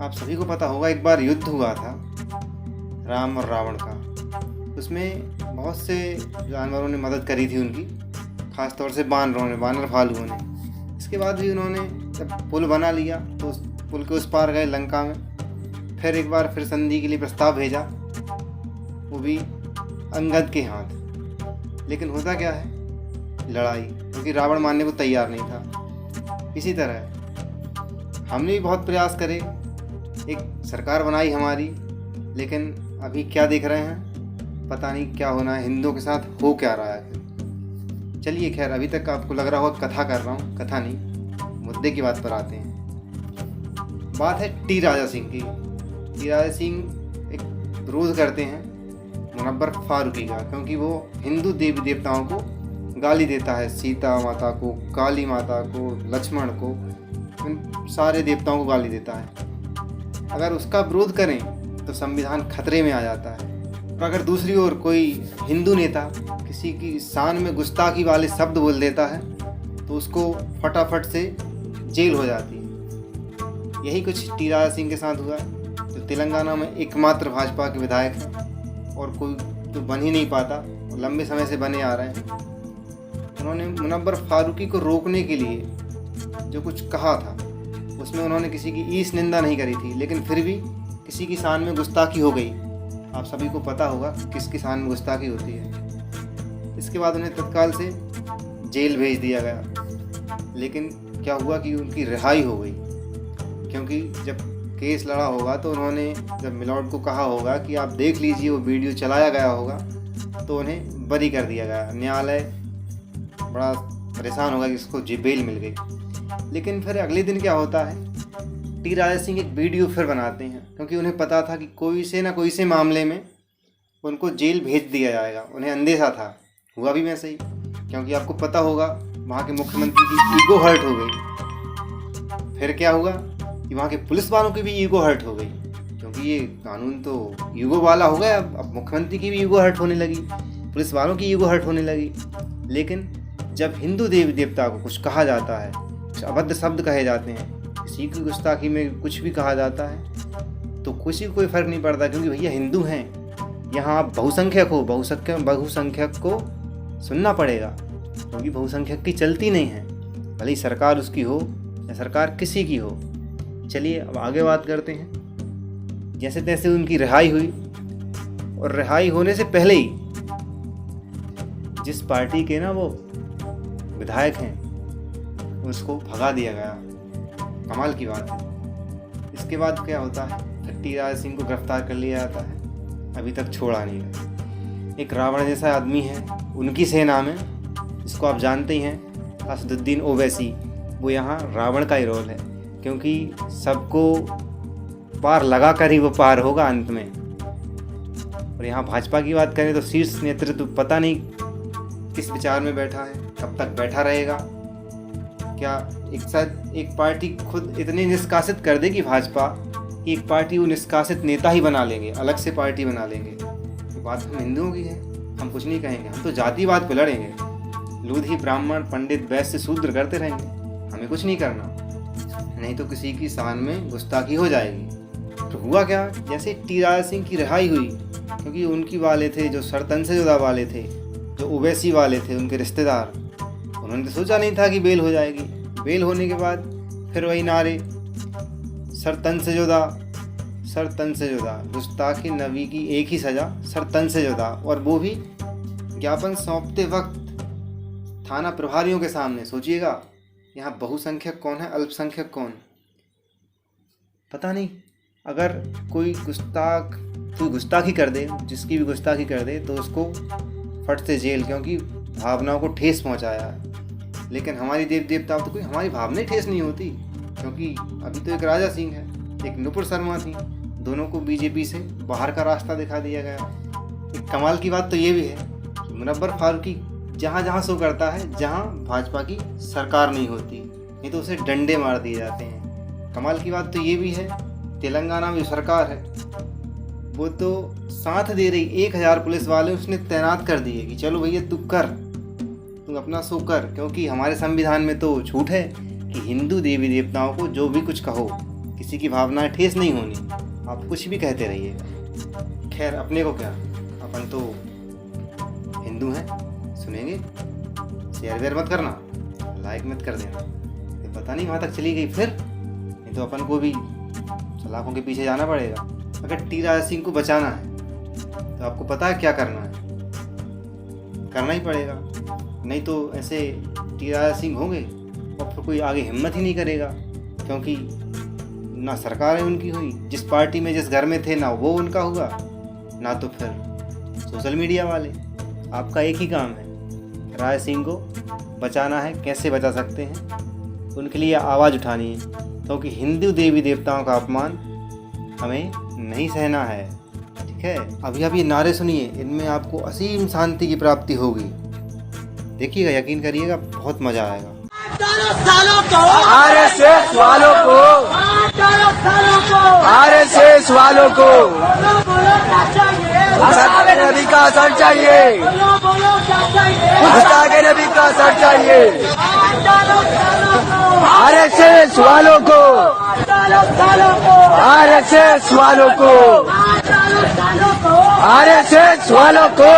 आप सभी को पता होगा, एक बार युद्ध हुआ था राम और रावण का। उसमें बहुत से जानवरों ने मदद करी थी उनकी, ख़ास तौर से बानर भालुओं ने। इसके बाद भी उन्होंने जब पुल बना लिया तो उस पुल के उस पार गए लंका में। फिर एक बार फिर संधि के लिए प्रस्ताव भेजा, वो भी अंगद के हाथ। लेकिन होता क्या है, लड़ाई, क्योंकि रावण मानने को तैयार नहीं था। इसी तरह हमने भी बहुत प्रयास करे, एक सरकार बनाई हमारी, लेकिन अभी क्या देख रहे हैं, पता नहीं क्या होना है, हिंदुओं के साथ हो क्या रहा है। चलिए खैर, अभी तक आपको लग रहा होगा कथा कर रहा हूँ, कथा नहीं, मुद्दे की बात पर आते हैं। बात है टी राजा सिंह की। टी राजा सिंह एक विरोध करते हैं मुनव्वर फारूकी का, क्योंकि वो हिंदू देवी देवताओं को गाली देता है, सीता माता को, काली माता को, लक्ष्मण को, इन सारे देवताओं को गाली देता है। अगर उसका विरोध करें तो संविधान खतरे में आ जाता है। और अगर दूसरी ओर कोई हिंदू नेता किसी की शान में गुस्ताखी वाले शब्द बोल देता है तो उसको फटाफट से जेल हो जाती है। यही कुछ टी राजा सिंह के साथ हुआ, जो तेलंगाना में एकमात्र भाजपा के विधायक हैं और कोई तो बन ही नहीं पाता, और लंबे समय से बने आ रहे हैं। उन्होंने मुनव्वर फारूकी को रोकने के लिए जो कुछ कहा था, उसमें उन्होंने किसी की ईश निंदा नहीं करी थी, लेकिन फिर भी किसी की शान में गुस्ताखी हो गई। आप सभी को पता होगा किसकी शान में गुस्ताखी होती है। इसके बाद उन्हें तत्काल से जेल भेज दिया गया। लेकिन क्या हुआ कि उनकी रिहाई हो गई, क्योंकि जब केस लड़ा होगा तो उन्होंने जब मिलॉर्ड को कहा होगा कि आप देख लीजिए, वो वीडियो चलाया गया होगा, तो उन्हें बरी कर दिया गया। न्यायालय बड़ा परेशान होगा कि इसको बेल मिल गई। लेकिन फिर अगले दिन क्या होता है, टी राजा सिंह एक वीडियो फिर बनाते हैं, क्योंकि उन्हें पता था कि कोई से ना कोई से मामले में उनको जेल भेज दिया जाएगा। उन्हें अंदेशा था, हुआ भी वैसे ही, क्योंकि आपको पता होगा वहाँ के मुख्यमंत्री की ईगो हर्ट हो गई। फिर क्या हुआ कि वहाँ के पुलिस वालों की भी ईगो हर्ट हो गई, क्योंकि ये कानून तो ईगो वाला हो गया। अब मुख्यमंत्री की भी ईगो हर्ट होने लगी, पुलिस वालों की ईगो हर्ट होने लगी। लेकिन जब हिंदू देवी देवता को कुछ कहा जाता है, कुछ अभद्र शब्द कहे जाते हैं, किसी की गुस्ताखी में कुछ भी कहा जाता है, तो किसी को कोई फ़र्क नहीं पड़ता, क्योंकि भैया हिंदू हैं। यहाँ आप बहुसंख्यक हो, बहुसंख्यक को सुनना पड़ेगा, क्योंकि बहुसंख्यक की चलती नहीं है, भले ही सरकार उसकी हो या सरकार किसी की हो। चलिए अब आगे बात करते हैं। जैसे तैसे उनकी रिहाई हुई, और रिहाई होने से पहले ही जिस पार्टी के ना वो विधायक हैं, उसको भगा दिया गया। कमाल की बात है। इसके बाद क्या होता है, टी राजा सिंह को गिरफ्तार कर लिया जाता है, अभी तक छोड़ा नहीं गया। एक रावण जैसा आदमी है उनकी सेना में, जिसको आप जानते ही हैं, असदुद्दीन ओवैसी। वो यहाँ रावण का ही रोल है, क्योंकि सबको पार लगा कर ही वो पार होगा अंत में। और यहाँ भाजपा की बात करें तो शीर्ष नेतृत्व पता नहीं किस विचार में बैठा है, कब तक बैठा रहेगा। क्या एक साथ एक पार्टी खुद इतनी निष्कासित कर देगी भाजपा कि एक पार्टी वो निष्कासित नेता ही बना लेंगे, अलग से पार्टी बना लेंगे। तो बात हम हिंदुओं की है, हम कुछ नहीं कहेंगे, हम तो जातिवाद पे लड़ेंगे। लूधी ब्राह्मण पंडित वैश्य शूद्र करते रहेंगे, हमें कुछ नहीं करना, नहीं तो किसी की शान में गुस्ताखी हो जाएगी। तो हुआ क्या, जैसे टी राजा सिंह की रिहाई हुई, क्योंकि उनकी वाले थे जो सरतंसेजुदा वाले थे, जो ओवैसी वाले थे, उनके रिश्तेदार, उन्होंने तो सोचा नहीं था कि बेल हो जाएगी। बेल होने के बाद फिर वही नारे, सरतंसेजुदा, सरतंसेजुदा, गुस्ताखी नबी की एक ही सज़ा, सरतंसेजुदा। और वो भी ज्ञापन सौंपते वक्त थाना प्रभारियों के सामने। सोचिएगा, यहाँ बहुसंख्यक कौन है, अल्पसंख्यक कौन, पता नहीं। अगर कोई गुस्ताखी कर दे, जिसकी भी गुस्ताखी कर दे, तो उसको फट से जेल, क्योंकि भावनाओं को ठेस पहुंचाया है। लेकिन हमारी देव देवता तो कोई हमारी भावनाएं ठेस नहीं होती, क्योंकि अभी तो एक राजा सिंह है, एक नुपुर शर्मा थी, दोनों को बीजेपी से बाहर का रास्ता दिखा दिया गया। एक कमाल की बात तो ये भी है कि मुनव्वर फारूकी जहाँ जहाँ शो करता है, जहाँ भाजपा की सरकार नहीं होती, नहीं तो उसे डंडे मार दिए जाते हैं। कमाल की बात तो ये भी है, तेलंगाना में जो सरकार है वो तो साथ दे रही, 1000 पुलिस वाले उसने तैनात कर दिए कि चलो भैया तू कर, तुम अपना शो कर। क्योंकि हमारे संविधान में तो छूट है कि हिंदू देवी देवताओं को जो भी कुछ कहो, किसी की भावनाएं ठेस नहीं होनी। आप कुछ भी कहते रहिएगा। खैर, अपने को क्या, अपन तो हिंदू हैं, सुनेंगे। शेयर वेयर मत करना, लाइक मत कर देना। ये पता नहीं वहाँ तक चली गई फिर, नहीं तो अपन को भी सलाखों के पीछे जाना पड़ेगा। अगर टी राजा सिंह को बचाना है तो आपको पता है क्या करना है, करना ही पड़ेगा। नहीं तो ऐसे टी राजा सिंह होंगे और फिर कोई आगे हिम्मत ही नहीं करेगा, क्योंकि ना सरकार है उनकी हुई, जिस पार्टी में जिस घर में थे ना वो उनका हुआ, ना तो फिर सोशल मीडिया वाले। आपका एक ही काम है, राजा सिंह को बचाना है। कैसे बचा सकते हैं? उनके लिए आवाज़ उठानी है, क्योंकि हिंदू देवी देवताओं का अपमान हमें नहीं सहना है। ठीक है, अभी आप ये नारे सुनिए, इनमें आपको असीम शांति की प्राप्ति होगी। देखिएगा, यकीन करिएगा, बहुत मज़ा आएगा। आरएसएस वालों को, आरएसएस वालों को गुस्ताखे नबी का असर चाहिए, गुस्ताखे नबी का असर चाहिए। आरएसएस वालों को, आरएसएस वालों को, आरएसएस वालों को